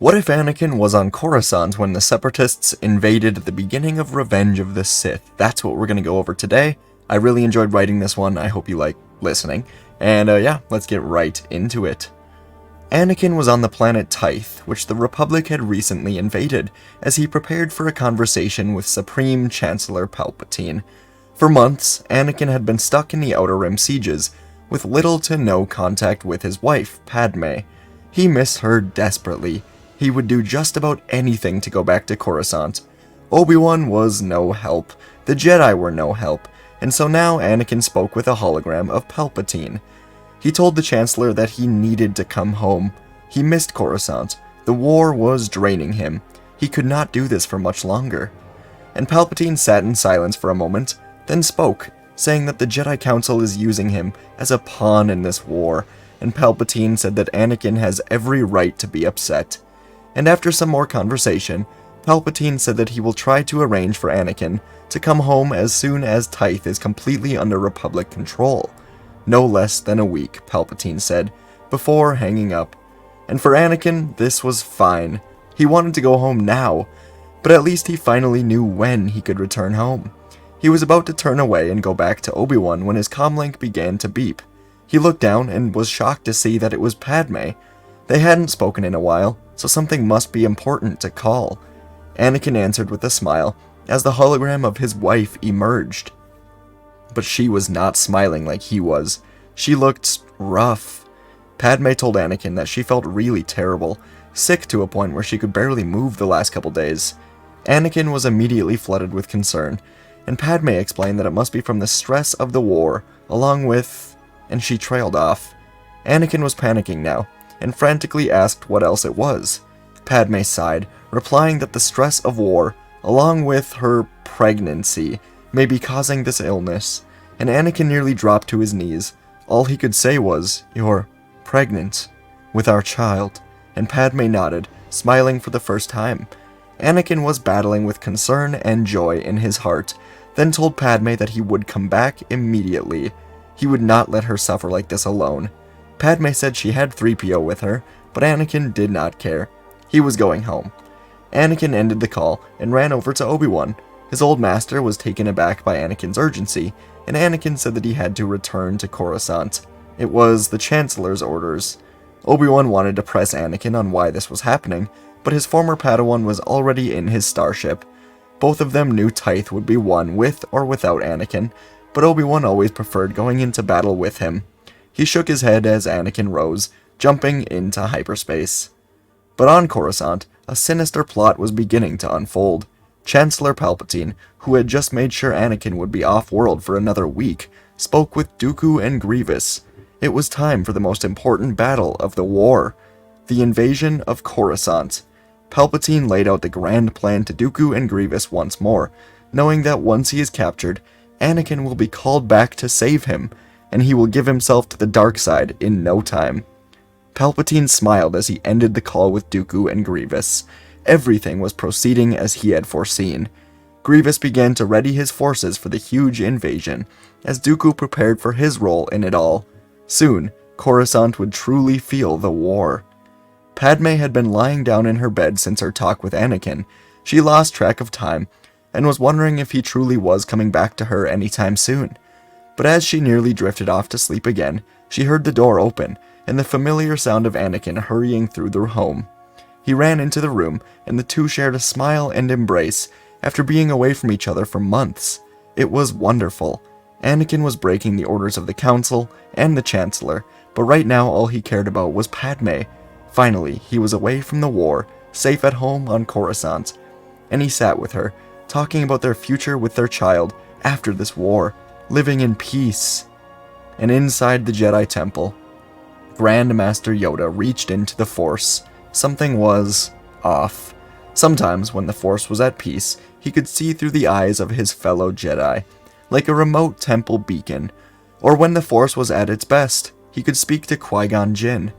What if Anakin was on Coruscant when the Separatists invaded at the beginning of Revenge of the Sith? That's what we're going to go over today. I really enjoyed writing this one. I hope you like listening. And yeah, let's get right into it. Anakin was on the planet Tyth, which the Republic had recently invaded, as he prepared for a conversation with Supreme Chancellor Palpatine. For months, Anakin had been stuck in the Outer Rim sieges, with little to no contact with his wife, Padme. He missed her desperately. He would do just about anything to go back to Coruscant. Obi-Wan was no help, the Jedi were no help, and so now Anakin spoke with a hologram of Palpatine. He told the Chancellor that he needed to come home. He missed Coruscant. The war was draining him. He could not do this for much longer. And Palpatine sat in silence for a moment, then spoke, saying that the Jedi Council is using him as a pawn in this war, and Palpatine said that Anakin has every right to be upset. And after some more conversation, Palpatine said that he will try to arrange for Anakin to come home as soon as Tyth is completely under Republic control. No less than a week, Palpatine said, before hanging up. And for Anakin, this was fine. He wanted to go home now, but at least he finally knew when he could return home. He was about to turn away and go back to Obi-Wan when his comlink began to beep. He looked down and was shocked to see that it was Padme. They hadn't spoken in a while, so something must be important to call. Anakin answered with a smile as the hologram of his wife emerged. But she was not smiling like he was. She looked rough. Padme told Anakin that she felt really terrible, sick to a point where she could barely move the last couple days. Anakin was immediately flooded with concern, and Padme explained that it must be from the stress of the war, along with... and she trailed off. Anakin was panicking now, and frantically asked what else it was. Padme sighed, replying that the stress of war, along with her pregnancy, may be causing this illness, and Anakin nearly dropped to his knees. All he could say was, "You're pregnant with our child," and Padme nodded, smiling for the first time. Anakin was battling with concern and joy in his heart, then told Padme that he would come back immediately. He would not let her suffer like this alone. Padme said she had 3PO with her, but Anakin did not care. He was going home. Anakin ended the call and ran over to Obi-Wan. His old master was taken aback by Anakin's urgency, and Anakin said that he had to return to Coruscant. It was the Chancellor's orders. Obi-Wan wanted to press Anakin on why this was happening, but his former Padawan was already in his starship. Both of them knew Tyth would be won with or without Anakin, but Obi-Wan always preferred going into battle with him. He shook his head as Anakin rose, jumping into hyperspace. But on Coruscant, a sinister plot was beginning to unfold. Chancellor Palpatine, who had just made sure Anakin would be off-world for another week, spoke with Dooku and Grievous. It was time for the most important battle of the war, the invasion of Coruscant. Palpatine laid out the grand plan to Dooku and Grievous once more, knowing that once he is captured, Anakin will be called back to save him, and he will give himself to the dark side in no time. Palpatine smiled as he ended the call with Dooku and Grievous. Everything was proceeding as he had foreseen. Grievous began to ready his forces for the huge invasion, as Dooku prepared for his role in it all. Soon, Coruscant would truly feel the war. Padme had been lying down in her bed since her talk with Anakin. She lost track of time, and was wondering if he truly was coming back to her anytime soon. But as she nearly drifted off to sleep again, she heard the door open, and the familiar sound of Anakin hurrying through the home. He ran into the room, and the two shared a smile and embrace, after being away from each other for months. It was wonderful. Anakin was breaking the orders of the Council and the Chancellor, but right now all he cared about was Padme. Finally, he was away from the war, safe at home on Coruscant, and he sat with her, talking about their future with their child after this war, living in peace. And inside the Jedi Temple, Grand Master Yoda reached into the Force. Something was off. Sometimes, when the Force was at peace, he could see through the eyes of his fellow Jedi, like a remote temple beacon. Or when the Force was at its best, he could speak to Qui-Gon Jinn.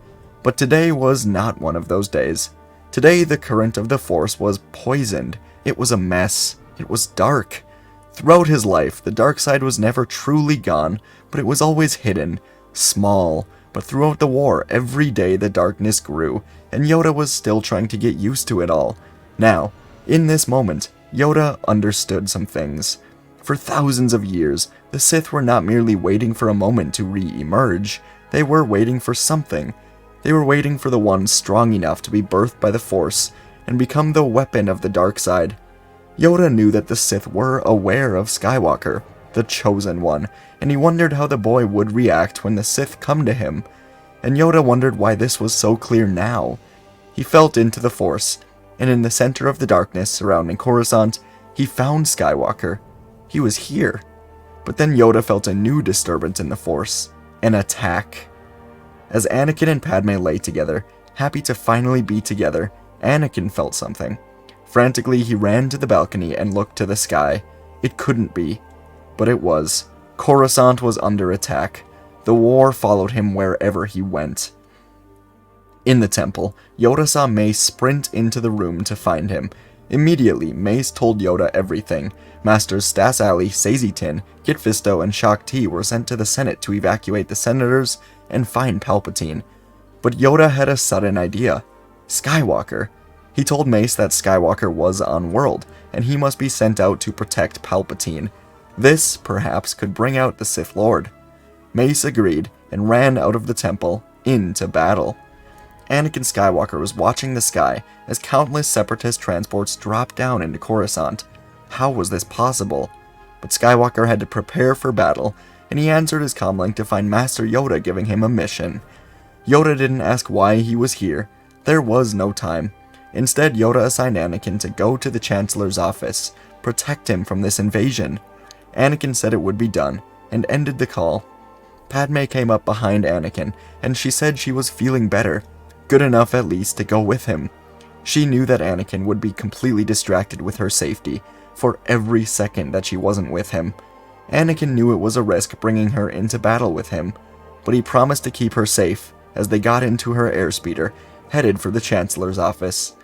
But today was not one of those days. Today, the current of the Force was poisoned. It was a mess. It was dark. Throughout his life, the dark side was never truly gone, but it was always hidden, small, But throughout the war, every day the darkness grew, and Yoda was still trying to get used to it all. Now, in this moment, Yoda understood some things. For thousands of years, the Sith were not merely waiting for a moment to re-emerge, they were waiting for something. They were waiting for the one strong enough to be birthed by the Force and become the weapon of the dark side. Yoda knew that the Sith were aware of Skywalker, the Chosen One, and he wondered how the boy would react when the Sith come to him. And Yoda wondered why this was so clear now. He felt into the Force, and in the center of the darkness surrounding Coruscant, he found Skywalker. He was here. But then Yoda felt a new disturbance in the Force, an attack. As Anakin and Padme lay together, happy to finally be together, Anakin felt something. Frantically, he ran to the balcony and looked to the sky. It couldn't be. But it was. Coruscant was under attack. The war followed him wherever he went. In the temple, Yoda saw Mace sprint into the room to find him. Immediately, Mace told Yoda everything. Masters Stas Ali, Sazy-Tin, Kit Fisto, and Shaak Ti were sent to the Senate to evacuate the senators and find Palpatine. But Yoda had a sudden idea. Skywalker. He told Mace that Skywalker was on-world, and he must be sent out to protect Palpatine. This, perhaps, could bring out the Sith Lord. Mace agreed, and ran out of the temple, into battle. Anakin Skywalker was watching the sky as countless Separatist transports dropped down into Coruscant. How was this possible? But Skywalker had to prepare for battle, and he answered his comlink to find Master Yoda giving him a mission. Yoda didn't ask why he was here. There was no time. Instead, Yoda assigned Anakin to go to the Chancellor's office, protect him from this invasion. Anakin said it would be done, and ended the call. Padme came up behind Anakin, and she said she was feeling better, good enough at least to go with him. She knew that Anakin would be completely distracted with her safety, for every second that she wasn't with him. Anakin knew it was a risk bringing her into battle with him, but he promised to keep her safe as they got into her airspeeder, headed for the Chancellor's office.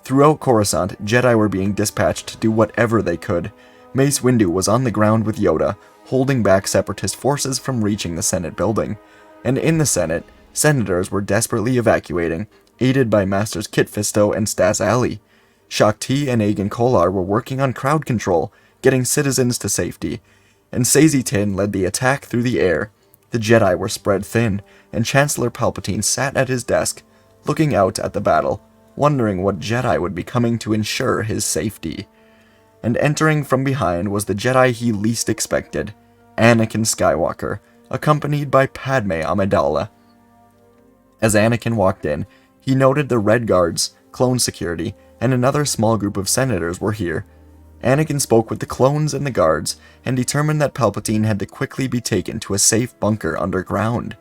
Throughout Coruscant, Jedi were being dispatched to do whatever they could. Mace Windu was on the ground with Yoda, holding back Separatist forces from reaching the Senate building. And in the Senate, senators were desperately evacuating, aided by Masters Kit Fisto and Stas Ali. Shaak Ti and Agen Kolar were working on crowd control, getting citizens to safety, and Sazy-Tin led the attack through the air. The Jedi were spread thin, and Chancellor Palpatine sat at his desk, looking out at the battle, wondering what Jedi would be coming to ensure his safety. And entering from behind was the Jedi he least expected, Anakin Skywalker, accompanied by Padme Amidala. As Anakin walked in, he noted the Red Guards, clone security, and another small group of senators were here. Anakin spoke with the clones and the guards, and determined that Palpatine had to quickly be taken to a safe bunker underground.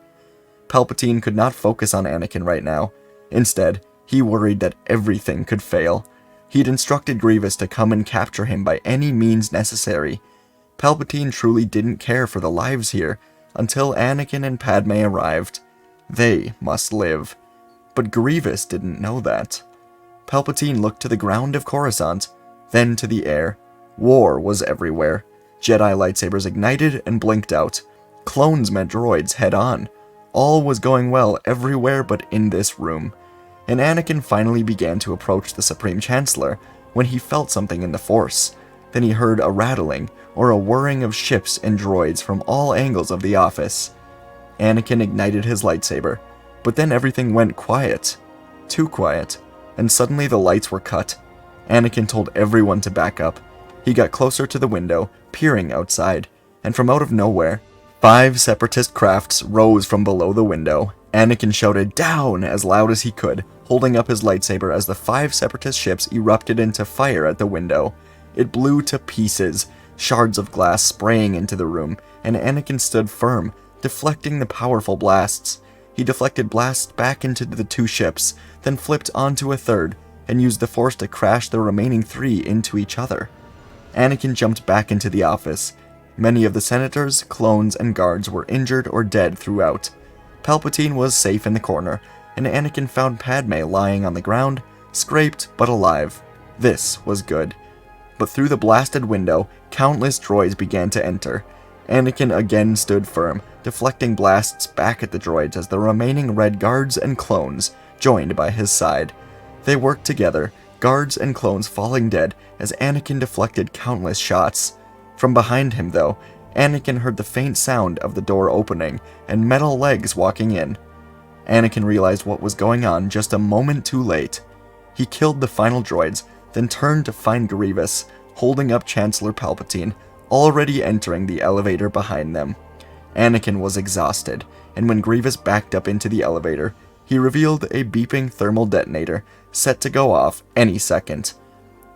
Palpatine could not focus on Anakin right now. Instead, he worried that everything could fail. He'd instructed Grievous to come and capture him by any means necessary. Palpatine truly didn't care for the lives here, until Anakin and Padme arrived. They must live. But Grievous didn't know that. Palpatine looked to the ground of Coruscant, then to the air. War was everywhere. Jedi lightsabers ignited and blinked out. Clones met droids head-on. All was going well everywhere but in this room. And Anakin finally began to approach the Supreme Chancellor when he felt something in the Force. Then he heard a rattling or a whirring of ships and droids from all angles of the office. Anakin ignited his lightsaber, but then everything went quiet. Too quiet, and suddenly the lights were cut. Anakin told everyone to back up. He got closer to the window, peering outside, and from out of nowhere, 5 Separatist crafts rose from below the window. Anakin shouted "Down!" as loud as he could, holding up his lightsaber as the 5 Separatist ships erupted into fire at the window. It blew to pieces, shards of glass spraying into the room, and Anakin stood firm, deflecting the powerful blasts. He deflected blasts back into the 2 ships, then flipped onto a third, and used the Force to crash the remaining 3 into each other. Anakin jumped back into the office. Many of the senators, clones, and guards were injured or dead throughout. Palpatine was safe in the corner, and Anakin found Padme lying on the ground, scraped but alive. This was good. But through the blasted window, countless droids began to enter. Anakin again stood firm, deflecting blasts back at the droids as the remaining red guards and clones joined by his side. They worked together, guards and clones falling dead as Anakin deflected countless shots. From behind him, though, Anakin heard the faint sound of the door opening and metal legs walking in. Anakin realized what was going on just a moment too late. He killed the final droids, then turned to find Grievous, holding up Chancellor Palpatine, already entering the elevator behind them. Anakin was exhausted, and when Grievous backed up into the elevator, he revealed a beeping thermal detonator, set to go off any second.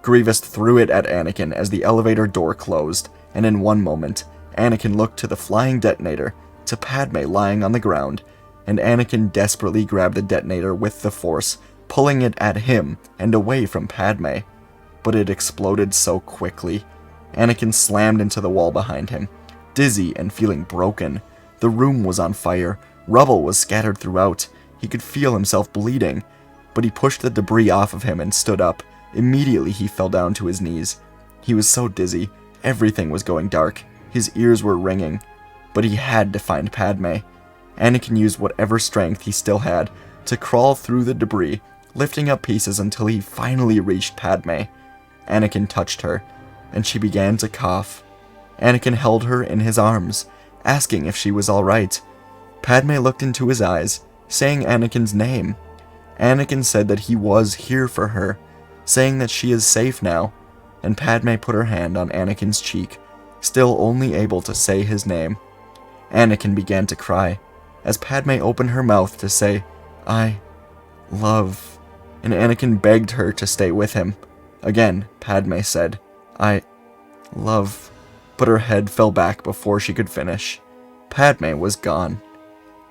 Grievous threw it at Anakin as the elevator door closed, and in one moment, Anakin looked to the flying detonator, to Padme lying on the ground, and Anakin desperately grabbed the detonator with the Force, pulling it at him and away from Padme. But it exploded so quickly. Anakin slammed into the wall behind him, dizzy and feeling broken. The room was on fire, rubble was scattered throughout, he could feel himself bleeding, but he pushed the debris off of him and stood up. Immediately he fell down to his knees. He was so dizzy, everything was going dark, his ears were ringing, but he had to find Padme. Anakin used whatever strength he still had to crawl through the debris, lifting up pieces until he finally reached Padme. Anakin touched her, and she began to cough. Anakin held her in his arms, asking if she was all right. Padme looked into his eyes, saying Anakin's name. Anakin said that he was here for her, saying that she is safe now, and Padme put her hand on Anakin's cheek, still only able to say his name. Anakin began to cry, as Padme opened her mouth to say, "I love," and Anakin begged her to stay with him. Again, Padme said, "I love," but her head fell back before she could finish. Padme was gone.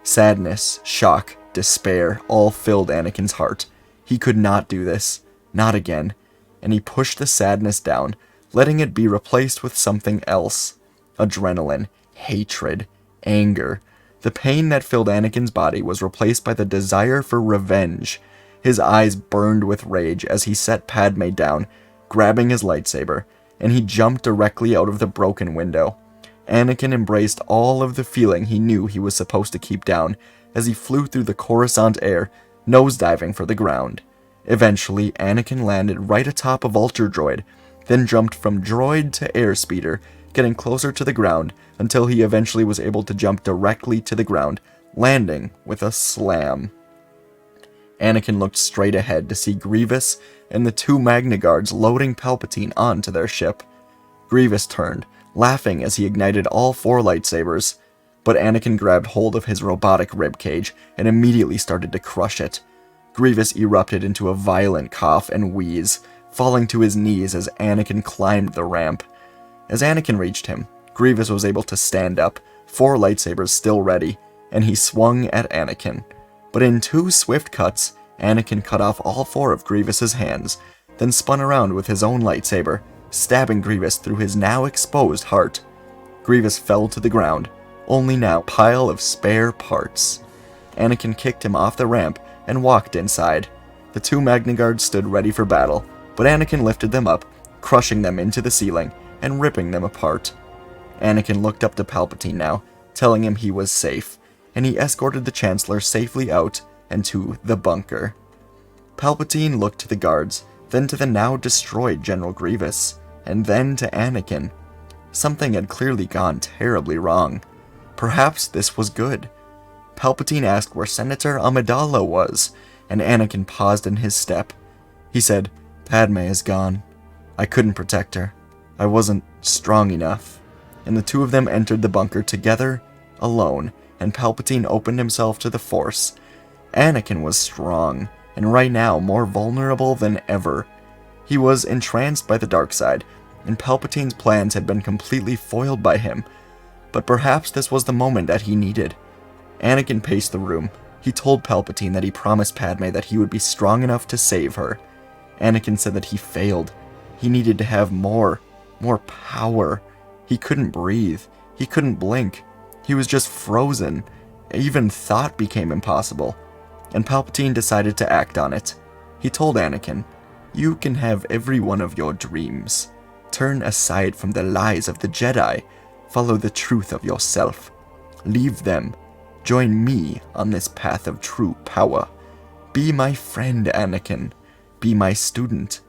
Sadness, shock, despair all filled Anakin's heart. He could not do this, not again, and he pushed the sadness down, letting it be replaced with something else. Adrenaline, hatred, anger. The pain that filled Anakin's body was replaced by the desire for revenge. His eyes burned with rage as he set Padme down, grabbing his lightsaber, and he jumped directly out of the broken window. Anakin embraced all of the feeling he knew he was supposed to keep down as he flew through the Coruscant air, nosediving for the ground. Eventually, Anakin landed right atop a vulture droid, then jumped from droid to airspeeder, getting closer to the ground until he eventually was able to jump directly to the ground, landing with a slam. Anakin looked straight ahead to see Grievous and the two Magna Guards loading Palpatine onto their ship. Grievous turned, laughing as he ignited all 4 lightsabers, but Anakin grabbed hold of his robotic ribcage and immediately started to crush it. Grievous erupted into a violent cough and wheeze, falling to his knees as Anakin climbed the ramp. As Anakin reached him, Grievous was able to stand up, 4 lightsabers still ready, and he swung at Anakin. But in 2 swift cuts, Anakin cut off all 4 of Grievous's hands, then spun around with his own lightsaber, stabbing Grievous through his now exposed heart. Grievous fell to the ground, only now a pile of spare parts. Anakin kicked him off the ramp and walked inside. The 2 Magna Guards stood ready for battle, but Anakin lifted them up, crushing them into the ceiling and ripping them apart. Anakin looked up to Palpatine now, telling him he was safe, and he escorted the Chancellor safely out and to the bunker. Palpatine looked to the guards, then to the now destroyed General Grievous, and then to Anakin. Something had clearly gone terribly wrong. Perhaps this was good. Palpatine asked where Senator Amidala was, and Anakin paused in his step. He said, "Padme is gone. I couldn't protect her. I wasn't strong enough." And the 2 of them entered the bunker together, alone, and Palpatine opened himself to the Force. Anakin was strong, and right now more vulnerable than ever. He was entranced by the dark side, and Palpatine's plans had been completely foiled by him. But perhaps this was the moment that he needed. Anakin paced the room. He told Palpatine that he promised Padme that he would be strong enough to save her. Anakin said that he failed. He needed to have more power. He couldn't breathe. He couldn't blink. He was just frozen. Even thought became impossible. And Palpatine decided to act on it. He told Anakin, "You can have every one of your dreams. Turn aside from the lies of the Jedi. Follow the truth of yourself. Leave them. Join me on this path of true power. Be my friend, Anakin. Be my student.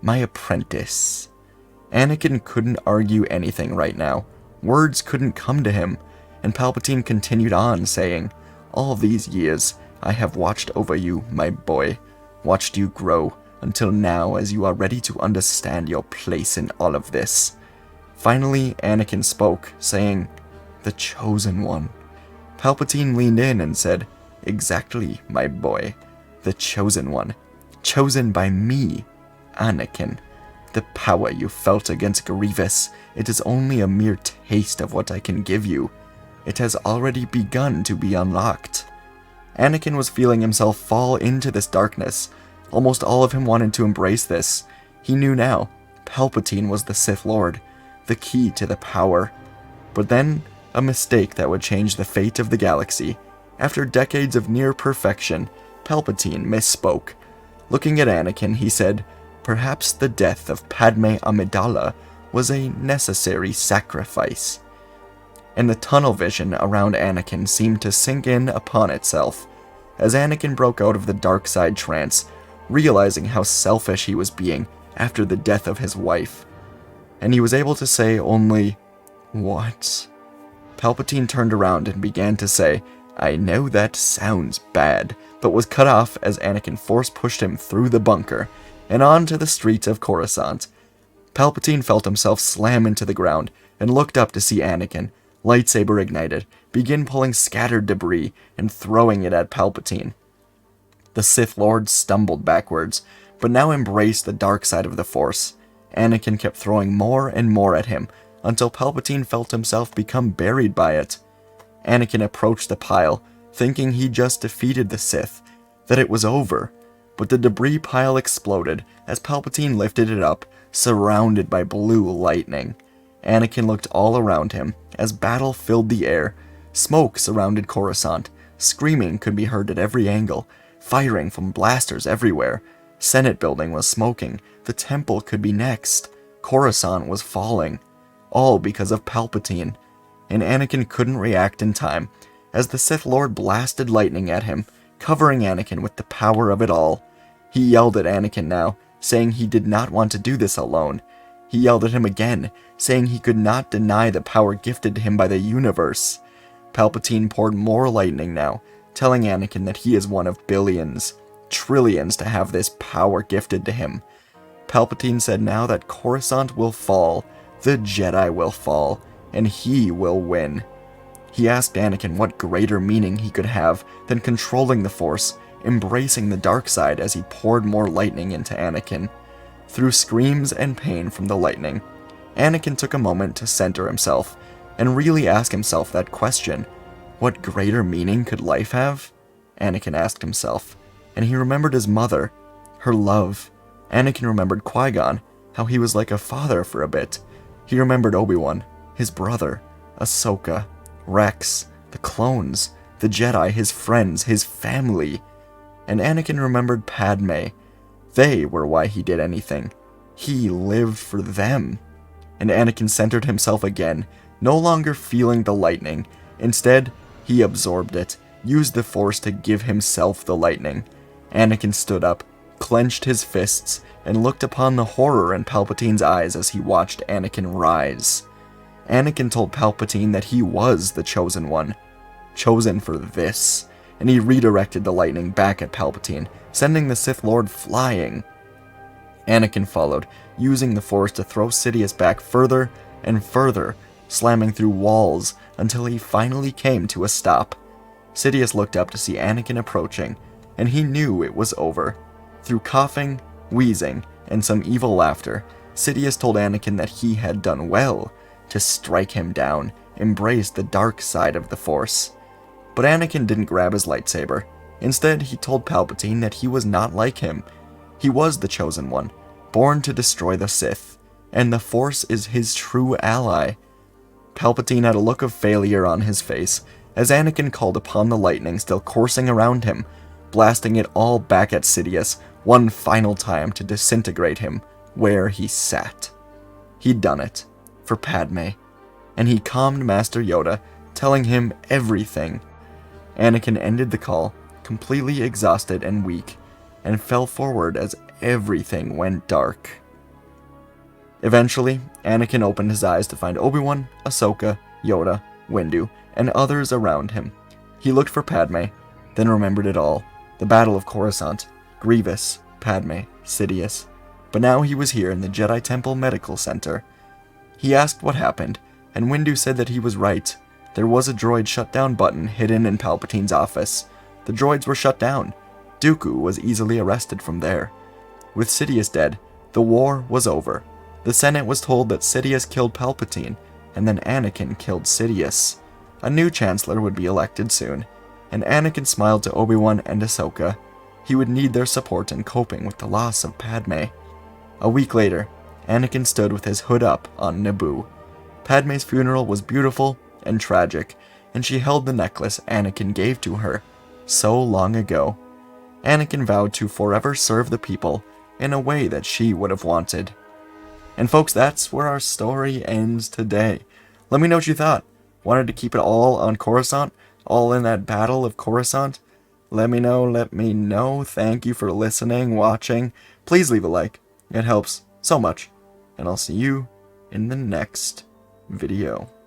My apprentice." Anakin couldn't argue anything right now. Words couldn't come to him, and Palpatine continued on, saying, "All these years, I have watched over you, my boy, watched you grow, until now as you are ready to understand your place in all of this." Finally, Anakin spoke, saying, "The Chosen One." Palpatine leaned in and said, "Exactly, my boy. The Chosen One. Chosen by me, Anakin. The power you felt against Grievous, it is only a mere taste of what I can give you. It has already begun to be unlocked." Anakin was feeling himself fall into this darkness. Almost all of him wanted to embrace this. He knew now, Palpatine was the Sith Lord, the key to the power. But then, a mistake that would change the fate of the galaxy. After decades of near perfection, Palpatine misspoke. Looking at Anakin, he said, "Perhaps the death of Padme Amidala was a necessary sacrifice." And the tunnel vision around Anakin seemed to sink in upon itself, as Anakin broke out of the dark side trance, realizing how selfish he was being after the death of his wife. And he was able to say only, "What?" Palpatine turned around and began to say, "I know that sounds bad," but was cut off as Anakin force-pushed him through the bunker and onto the streets of Coruscant. Palpatine felt himself slam into the ground and looked up to see Anakin, lightsaber ignited, begin pulling scattered debris and throwing it at Palpatine. The Sith Lord stumbled backwards, but now embraced the dark side of the Force. Anakin kept throwing more and more at him, until Palpatine felt himself become buried by it. Anakin approached the pile, thinking he just defeated the Sith, that it was over, but the debris pile exploded as Palpatine lifted it up, surrounded by blue lightning. Anakin looked all around him as battle filled the air. Smoke surrounded Coruscant. Screaming could be heard at every angle, firing from blasters everywhere. Senate building was smoking. The temple could be next. Coruscant was falling. All because of Palpatine. And Anakin couldn't react in time, as the Sith Lord blasted lightning at him, covering Anakin with the power of it all. He yelled at Anakin now, saying he did not want to do this alone. He yelled at him again, saying he could not deny the power gifted to him by the universe. Palpatine poured more lightning now, telling Anakin that he is one of billions, trillions to have this power gifted to him. Palpatine said now that Coruscant will fall, the Jedi will fall, and he will win. He asked Anakin what greater meaning he could have than controlling the Force, embracing the dark side as he poured more lightning into Anakin. Through screams and pain from the lightning, Anakin took a moment to center himself and really ask himself that question. What greater meaning could life have? Anakin asked himself, and he remembered his mother, her love. Anakin remembered Qui-Gon, how he was like a father for a bit. He remembered Obi-Wan, his brother, Ahsoka, Rex, the clones, the Jedi, his friends, his family. And Anakin remembered Padme. They were why he did anything. He lived for them. And Anakin centered himself again, no longer feeling the lightning. Instead, he absorbed it, used the Force to give himself the lightning. Anakin stood up, clenched his fists, and looked upon the horror in Palpatine's eyes as he watched Anakin rise. Anakin told Palpatine that he was the Chosen One, chosen for this, and he redirected the lightning back at Palpatine, sending the Sith Lord flying. Anakin followed, using the Force to throw Sidious back further and further, slamming through walls until he finally came to a stop. Sidious looked up to see Anakin approaching, and he knew it was over. Through coughing, wheezing, and some evil laughter, Sidious told Anakin that he had done well to strike him down, embrace the dark side of the Force. But Anakin didn't grab his lightsaber. Instead, he told Palpatine that he was not like him. He was the Chosen One, born to destroy the Sith, and the Force is his true ally. Palpatine had a look of failure on his face as Anakin called upon the lightning still coursing around him, blasting it all back at Sidious one final time to disintegrate him where he sat. He'd done it for Padme, and he calmed Master Yoda, telling him everything. Anakin ended the call, completely exhausted and weak, and fell forward as everything went dark. Eventually, Anakin opened his eyes to find Obi-Wan, Ahsoka, Yoda, Windu, and others around him. He looked for Padme, then remembered it all. The Battle of Coruscant, Grievous, Padme, Sidious. But now he was here in the Jedi Temple Medical Center. He asked what happened, and Windu said that he was right. There was a droid shutdown button hidden in Palpatine's office. The droids were shut down. Dooku was easily arrested from there. With Sidious dead, the war was over. The Senate was told that Sidious killed Palpatine, and then Anakin killed Sidious. A new Chancellor would be elected soon, and Anakin smiled to Obi-Wan and Ahsoka. He would need their support in coping with the loss of Padme. A week later, Anakin stood with his hood up on Naboo. Padme's funeral was beautiful and tragic, and she held the necklace Anakin gave to her so long ago. Anakin vowed to forever serve the people in a way that she would have wanted. And folks, that's where our story ends today. Let me know what you thought. Wanted to keep it all on Coruscant? All in that battle of Coruscant? Let me know. Thank you for listening, watching. Please leave a like. It helps so much. And I'll see you in the next video.